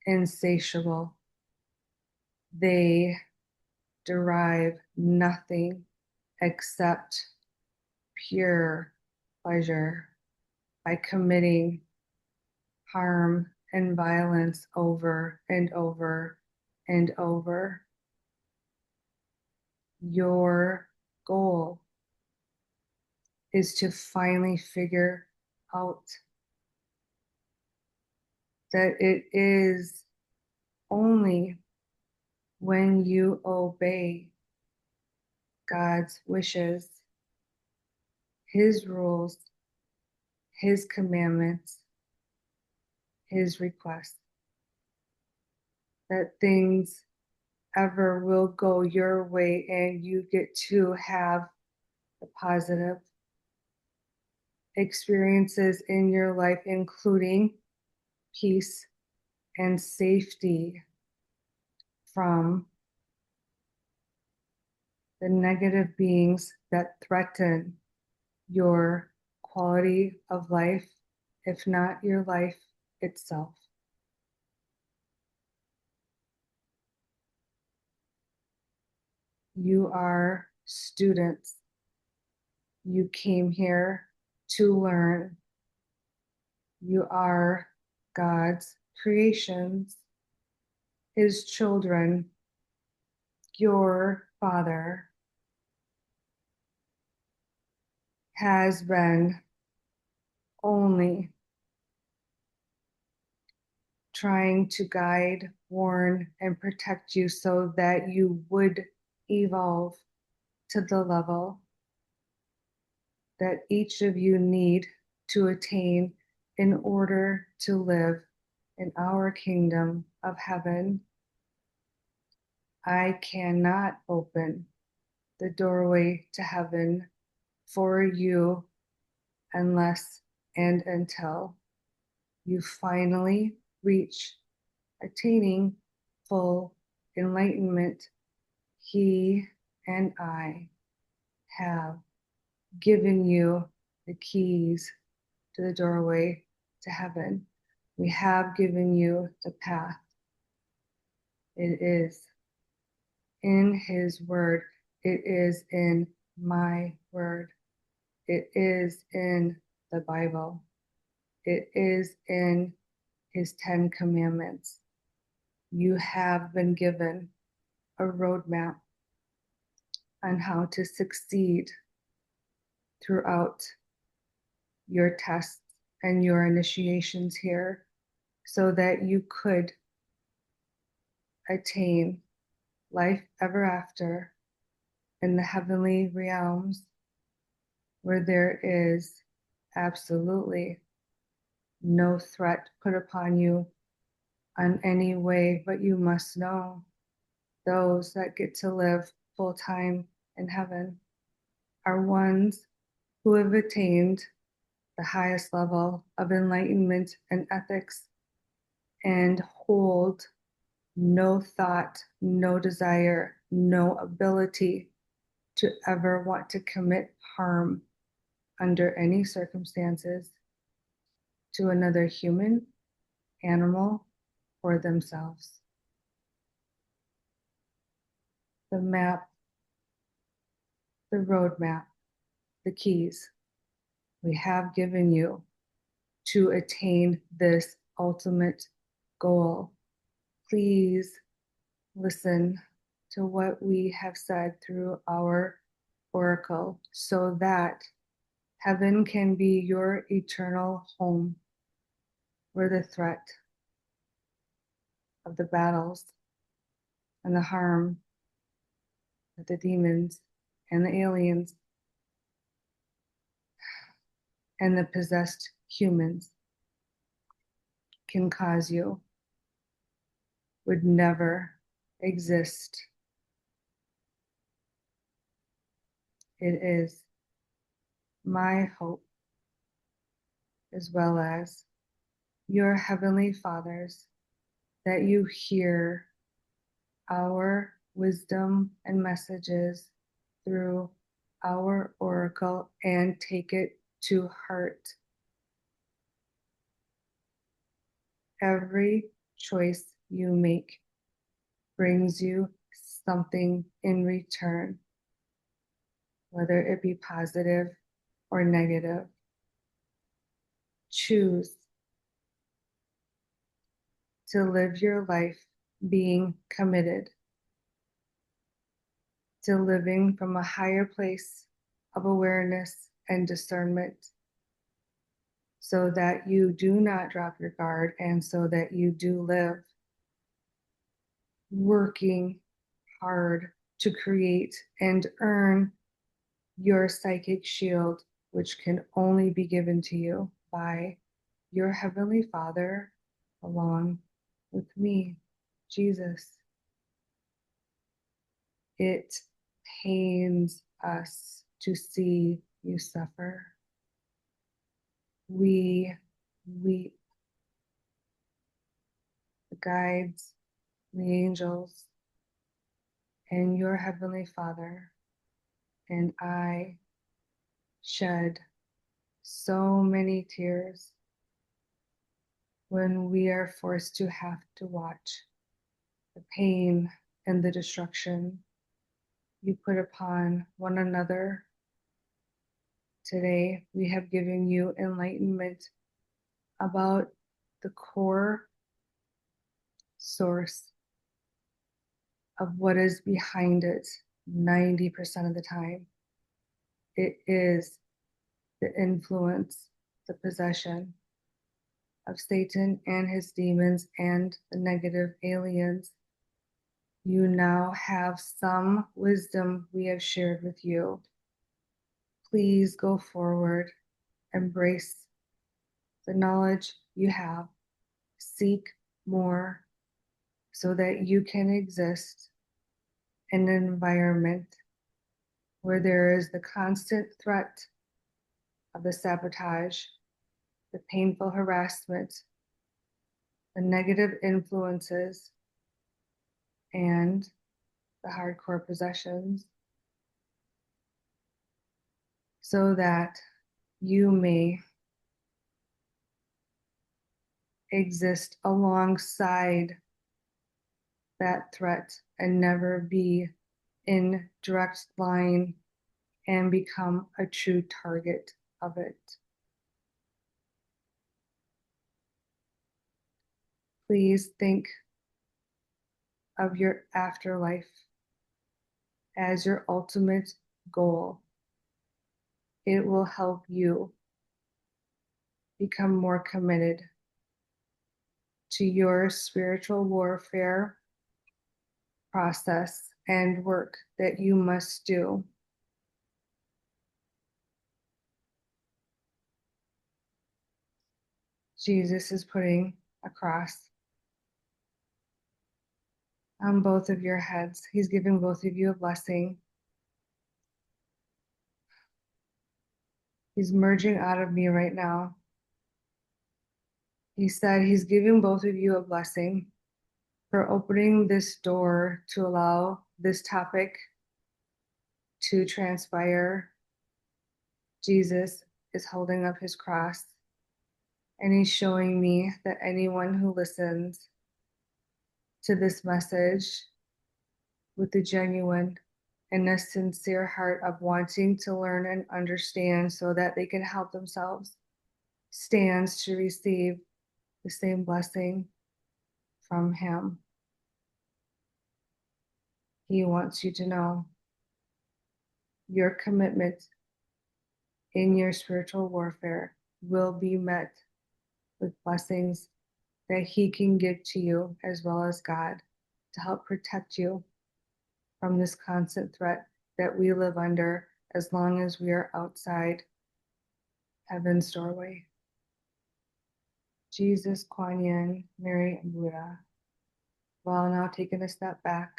B: insatiable. They derive nothing except pure pleasure by committing harm and violence over and over and over. Your goal is to finally figure out that it is only when you obey God's wishes, His rules, His commandments, His requests, that things ever will go your way and you get to have the positive experiences in your life, including peace and safety from the negative beings that threaten your quality of life, if not your life itself. You are students. You came here to learn. You are God's creations, His children. Your Father has been only trying to guide, warn, and protect you so that you would evolve to the level that each of you need to attain in order to live in our kingdom of heaven. I cannot open the doorway to heaven for you unless and until you finally reach attaining full enlightenment. He and I have given you the keys to the doorway to heaven. We have given you the path. It is in His word. It is in my word. It is in the Bible. It is in His 10 Commandments. You have been given a roadmap on how to succeed throughout your tests and your initiations here so that you could attain life ever after in the heavenly realms where there is absolutely no threat put upon you on any way, but you must know those that get to live full time in heaven are ones who have attained the highest level of enlightenment and ethics and hold no thought, no desire, no ability to ever want to commit harm under any circumstances to another human, animal, or themselves. The map, the roadmap, the keys we have given you to attain this ultimate goal. Please listen to what we have said through our oracle so that heaven can be your eternal home where the threat of the battles and the harm of the demons and the aliens and the possessed humans can cause you would never exist. It is my hope, as well as your Heavenly Father's, that you hear our wisdom and messages through our oracle and take it to heart. Every choice you make brings you something in return, whether it be positive or negative. Choose to live your life being committed to living from a higher place of awareness and discernment so that you do not drop your guard and so that you do live working hard to create and earn your psychic shield, which can only be given to you by your Heavenly Father along with me, Jesus. It pains us to see you suffer. We weep. The guides, the angels, and your Heavenly Father and I shed so many tears when we are forced to have to watch the pain and the destruction you put upon one another. Today, we have given you enlightenment about the core source of what is behind it 90% of the time. It is the influence, the possession of Satan and his demons and the negative aliens. You now have some wisdom we have shared with you. Please go forward, embrace the knowledge you have, seek more so that you can exist in an environment where there is the constant threat of the sabotage, the painful harassment, the negative influences, and the hardcore possessions, so that you may exist alongside that threat and never be in direct line and become a true target of it. Please think of your afterlife as your ultimate goal. It will help you become more committed to your spiritual warfare process and work that you must do. Jesus is putting a cross on both of your heads. He's giving both of you a blessing. He's merging out of me right now. He said he's giving both of you a blessing for opening this door to allow this topic to transpire. Jesus is holding up his cross, and he's showing me that anyone who listens to this message with the genuine and a sincere heart of wanting to learn and understand so that they can help themselves stands to receive the same blessing from him. He wants you to know your commitment in your spiritual warfare will be met with blessings that he can give to you as well as God to help protect you from this constant threat that we live under as long as we are outside heaven's doorway. Jesus, Kuan Yin, Mary, and Buddha. While now taking a step back,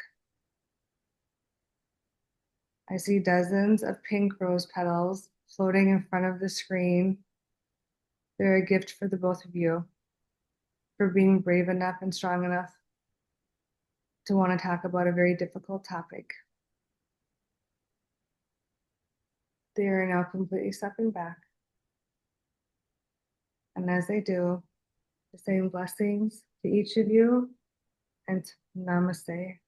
B: I see dozens of pink rose petals floating in front of the screen. They're a gift for the both of you for being brave enough and strong enough to want to talk about a very difficult topic. They are now completely stepping back. And as they do, the same blessings to each of you, and namaste.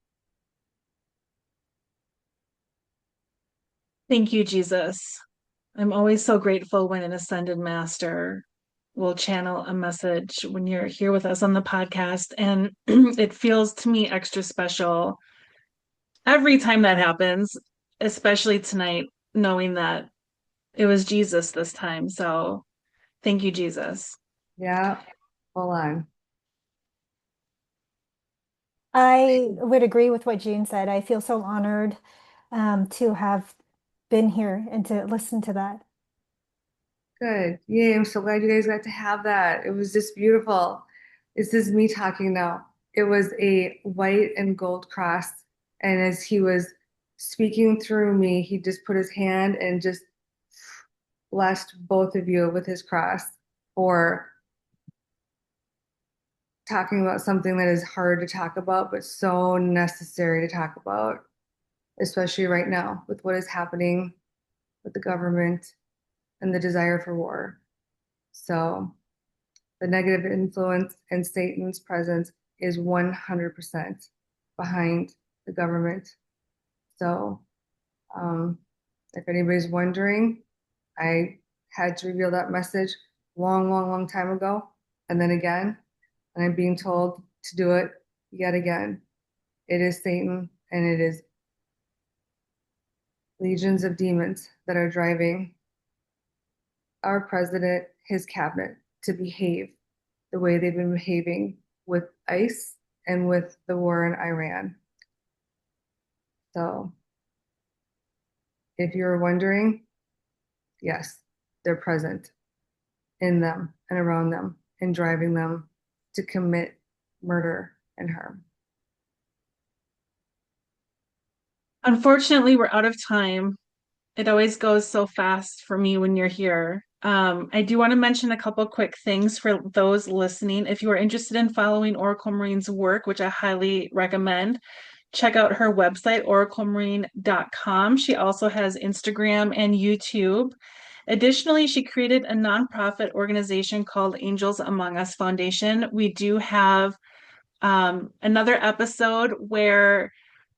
A: Thank you, Jesus. I'm always so grateful when an ascended master will channel a message when you're here with us on the podcast. And it feels to me extra special every time that happens, especially tonight, knowing that it was Jesus this time. So thank you, Jesus.
B: Yeah, hold on.
C: I would agree with what Jean said. I feel so honored to have been here and to listen to that.
B: Good. Yay, I'm so glad you guys got to have that. It was just beautiful. This is me talking now. It was a white and gold cross. And as he was speaking through me, he just put his hand and just blessed both of you with his cross for talking about something that is hard to talk about, but so necessary to talk about, especially right now with what is happening with the government and the desire for war. So the negative influence and Satan's presence is 100% behind the government. So if anybody's wondering, I had to reveal that message long, long, long time ago. and then again, and I'm being told to do it yet again. It is Satan and it is legions of demons that are driving our president, his cabinet, to behave the way they've been behaving with ICE and with the war in Iran. So if you're wondering, yes, they're present in them and around them and driving them to commit murder and harm.
A: Unfortunately, we're out of time. It always goes so fast for me when you're here. I do want to mention a couple quick things for those listening. If you are interested in following Oracle Marine's work, which I highly recommend, check out her website, oraclemarine.com. She also has Instagram and YouTube. Additionally, she created a nonprofit organization called Angels Among Us Foundation. We do have another episode where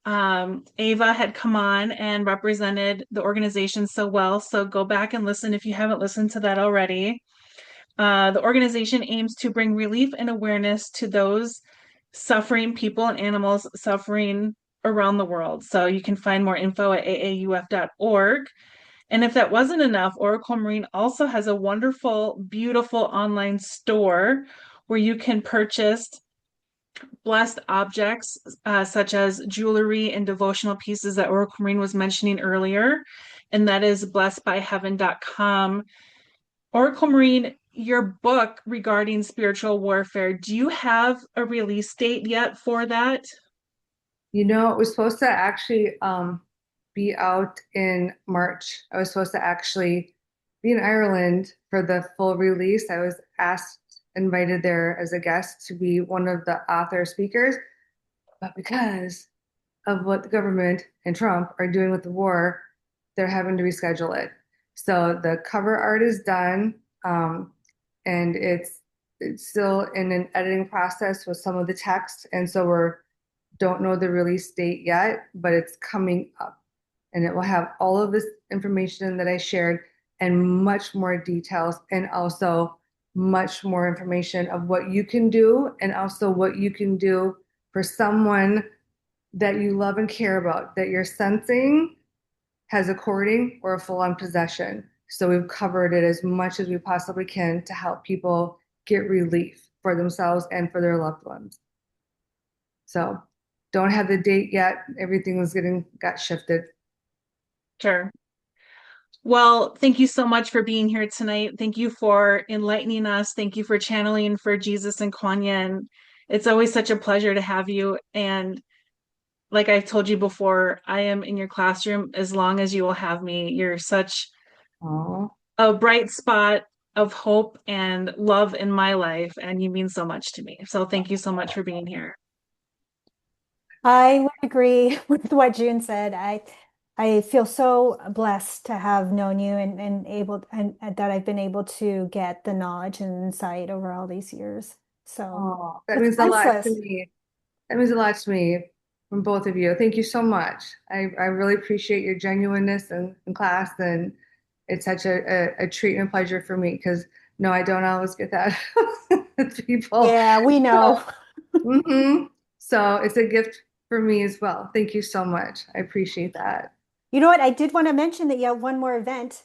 A: Ava had come on and represented the organization so well. So go back and listen if you haven't listened to that already. The organization aims to bring relief and awareness to those suffering people and animals suffering around the world. So you can find more info at aauf.org. And if that wasn't enough, Oracle Marine also has a wonderful, beautiful online store where you can purchase blessed objects, such as jewelry and devotional pieces that Oracle Marine was mentioning earlier, and that is blessedbyheaven.com. Oracle Marine, your book regarding spiritual warfare, do you have a release date yet for that?
B: You know, it was supposed to actually be out in March. I was supposed to actually be in Ireland for the full release. I was invited there as a guest to be one of the author speakers. But because of what the government and Trump are doing with the war, they're having to reschedule it. So the cover art is done, and it's still in an editing process with some of the text, and so we're don't know the release date yet, but it's coming up, and it will have all of this information that I shared and much more details, and also much more information of what you can do, and also what you can do for someone that you love and care about, that you're sensing has a courting or a full-on possession. So we've covered it as much as we possibly can to help people get relief for themselves and for their loved ones. So don't have the date yet. Everything got shifted.
A: Sure. Well, thank you so much for being here tonight. Thank you for enlightening us. Thank you for channeling for Jesus and Kuan Yin. It's always such a pleasure to have you. And like I've told you before, I am in your classroom as long as you will have me. You're such
B: Oh,
A: a bright spot of hope and love in my life, and you mean so much to me. So thank you so much for being here.
C: I would agree with what June said. I feel so blessed to have known you and able and that I've been able to get the knowledge and insight over all these years. So
B: oh, that
C: it's
B: means a lot to
C: priceless.
B: me. That means a lot to me from both of you. Thank you so much. I really appreciate your genuineness in class, and it's such a treat and pleasure for me because no, I don't always get that with people.
C: Yeah, we
B: So,
C: know.
B: hmm so it's a gift for me as well. Thank you so much. I appreciate that.
C: You know what? I did want to mention that you have one more event,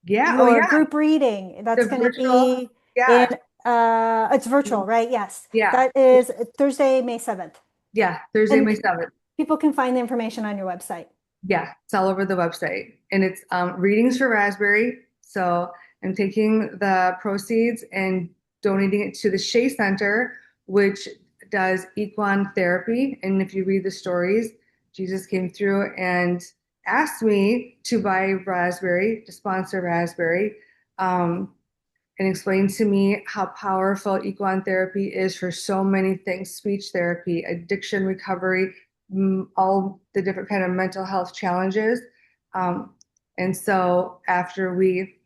B: Yeah. Oh,
C: your
B: yeah.
C: group reading.
B: The
C: That's going to
B: virtual.
C: be in
B: Yeah.
C: it's virtual, right? Yes.
B: Yeah.
C: That is Thursday, May 7th.
B: Yeah. Thursday,
C: And
B: May 7th.
C: people can find the information on your website.
B: Yeah, it's all over the website. And it's readings for Raspberry. So I'm taking the proceeds and donating it to the Shea Center, which does equine therapy. And if you read the stories, Jesus came through and asked me to buy Raspberry, to sponsor Raspberry, and explained to me how powerful equine therapy is for so many things, speech therapy, addiction recovery, all the different kind of mental health challenges. Um, and so after we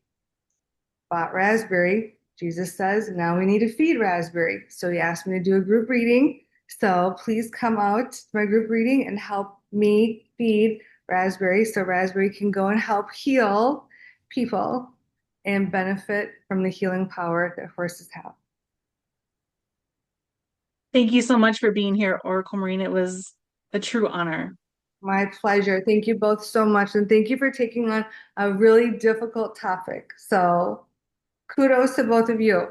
B: bought Raspberry, Jesus says, now we need to feed Raspberry. So he asked me to do a group reading. So please come out to my group reading and help me feed Raspberry so Raspberry can go and help heal people and benefit from the healing power that horses have.
A: Thank you so much for being here, Oracle Marine. It was a true honor.
B: My pleasure. Thank you both so much. And thank you for taking on a really difficult topic. So kudos to both of you.